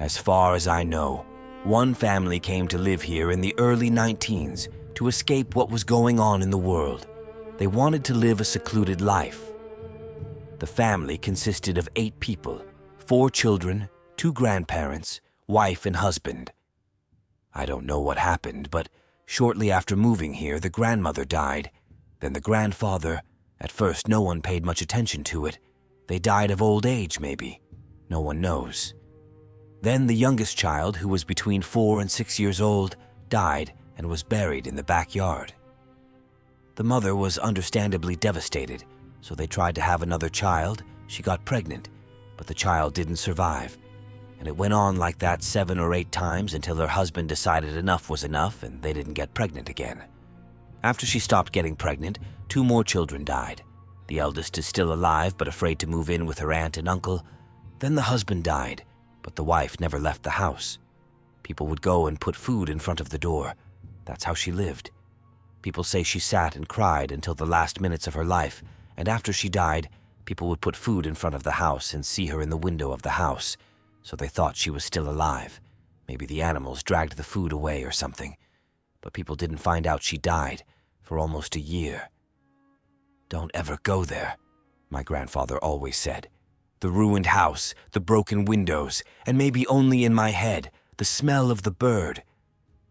As far as I know, one family came to live here in the early 19s to escape what was going on in the world. They wanted to live a secluded life. The family consisted of 8 people, 4 children, 2 grandparents, wife and husband. I don't know what happened, but shortly after moving here, the grandmother died. Then the grandfather. At first, no one paid much attention to it. They died of old age, maybe. No one knows. Then the youngest child, who was between 4 and 6 years old, died and was buried in the backyard. The mother was understandably devastated, so they tried to have another child. She got pregnant, but the child didn't survive. And it went on like that 7 or 8 times until her husband decided enough was enough and they didn't get pregnant again. After she stopped getting pregnant, 2 more children died. The eldest is still alive but afraid to move in with her aunt and uncle. Then the husband died, but the wife never left the house. People would go and put food in front of the door. That's how she lived. People say she sat and cried until the last minutes of her life, and after she died, people would put food in front of the house and see her in the window of the house, so they thought she was still alive. Maybe the animals dragged the food away or something. But people didn't find out she died for almost a year. "Don't ever go there," my grandfather always said. The ruined house, the broken windows, and maybe only in my head, the smell of the bird.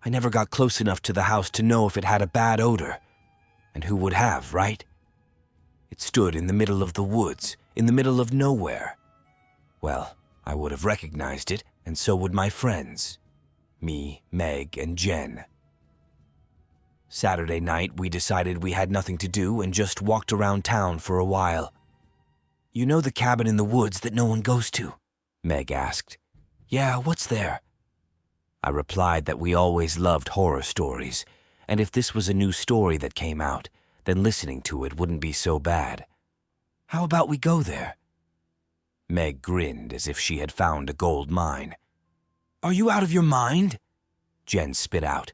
I never got close enough to the house to know if it had a bad odor. And who would have, right? It stood in the middle of the woods, in the middle of nowhere. Well, I would have recognized it, and so would my friends. Me, Meg, and Jen. Saturday night, we decided we had nothing to do and just walked around town for a while. "You know the cabin in the woods that no one goes to?" Meg asked. "Yeah, what's there?" I replied that we always loved horror stories, and if this was a new story that came out, then listening to it wouldn't be so bad. "How about we go there?" Meg grinned as if she had found a gold mine. "Are you out of your mind?" Jen spit out.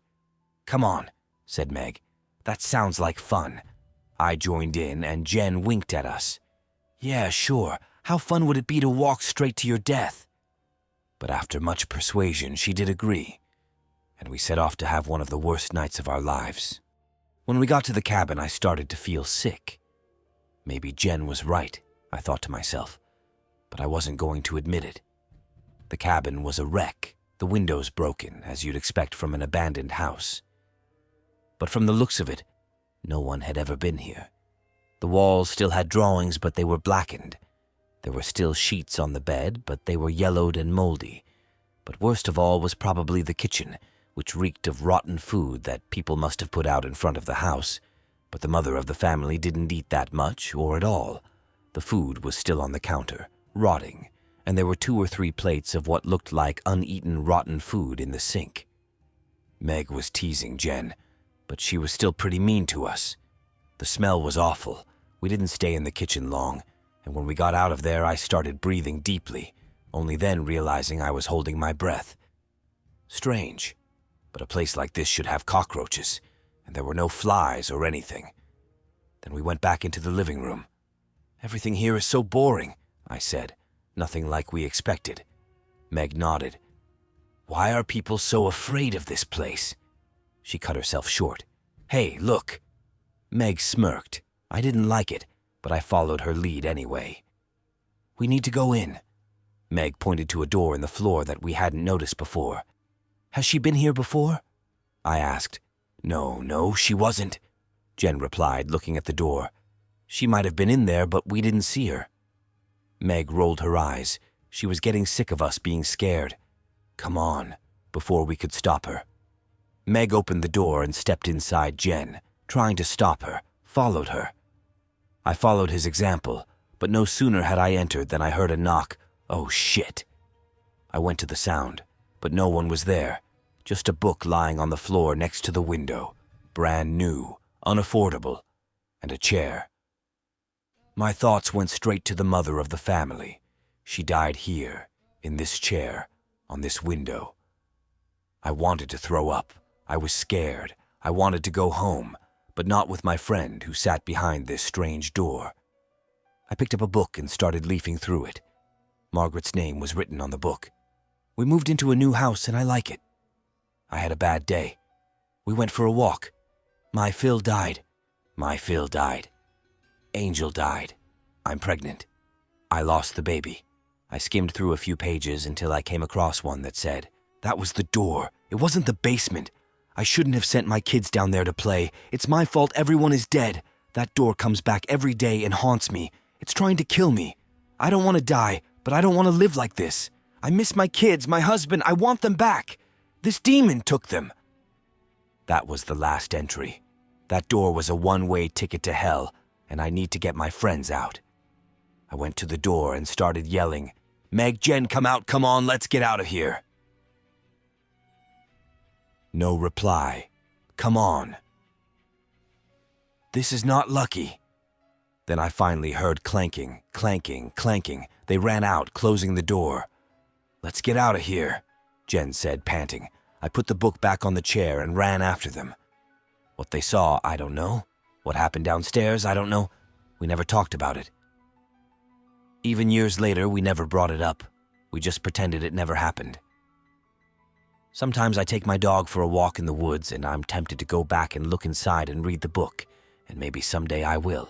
"Come on," said Meg. "That sounds like fun." I joined in and Jen winked at us. "Yeah, sure. How fun would it be to walk straight to your death?" But after much persuasion, she did agree, and we set off to have one of the worst nights of our lives. When we got to the cabin, I started to feel sick. Maybe Jen was right, I thought to myself, but I wasn't going to admit it. The cabin was a wreck, the windows broken, as you'd expect from an abandoned house. But from the looks of it, no one had ever been here. The walls still had drawings, but they were blackened. There were still sheets on the bed, but they were yellowed and moldy. But worst of all was probably the kitchen, which reeked of rotten food that people must have put out in front of the house. But the mother of the family didn't eat that much, or at all. The food was still on the counter, rotting, and there were 2 or 3 plates of what looked like uneaten rotten food in the sink. Meg was teasing Jen, but she was still pretty mean to us. The smell was awful. We didn't stay in the kitchen long, and when we got out of there, I started breathing deeply, only then realizing I was holding my breath. Strange, but a place like this should have cockroaches, and there were no flies or anything. Then we went back into the living room. "Everything here is so boring," I said. "Nothing like we expected." Meg nodded. "Why are people so afraid of this place?" She cut herself short. "Hey, look." Meg smirked. I didn't like it, but I followed her lead anyway. "We need to go in." Meg pointed to a door in the floor that we hadn't noticed before. "Has she been here before?" I asked. No, she wasn't," Jen replied, looking at the door. "She might have been in there, but we didn't see her." Meg rolled her eyes. She was getting sick of us being scared. "Come on," before we could stop her. Meg opened the door and stepped inside Jen, trying to stop her, followed her. I followed his example, but no sooner had I entered than I heard a knock. Oh, shit. I went to the sound, but no one was there, just a book lying on the floor next to the window, brand new, unaffordable, and a chair. My thoughts went straight to the mother of the family. She died here, in this chair, on this window. I wanted to throw up. I was scared. I wanted to go home, but not with my friend who sat behind this strange door. I picked up a book and started leafing through it. Margaret's name was written on the book. We moved into a new house and I like it. I had a bad day. We went for a walk. My Phil died. My Phil died. Angel died. I'm pregnant. I lost the baby. I skimmed through a few pages until I came across one that said, "That was the door. It wasn't the basement. I shouldn't have sent my kids down there to play. It's my fault everyone is dead. That door comes back every day and haunts me. It's trying to kill me. I don't want to die, but I don't want to live like this. I miss my kids, my husband. I want them back. This demon took them." That was the last entry. That door was a one-way ticket to hell, and I need to get my friends out. I went to the door and started yelling, "Meg, Jen, come out, come on, let's get out of here." No reply. Come on. This is not lucky. Then I finally heard clanking, clanking, clanking. They ran out, closing the door. "Let's get out of here," Jen said, panting. I put the book back on the chair and ran after them. What they saw, I don't know. What happened downstairs, I don't know. We never talked about it. Even years later, we never brought it up. We just pretended it never happened. Sometimes I take my dog for a walk in the woods and I'm tempted to go back and look inside and read the book, and maybe someday I will.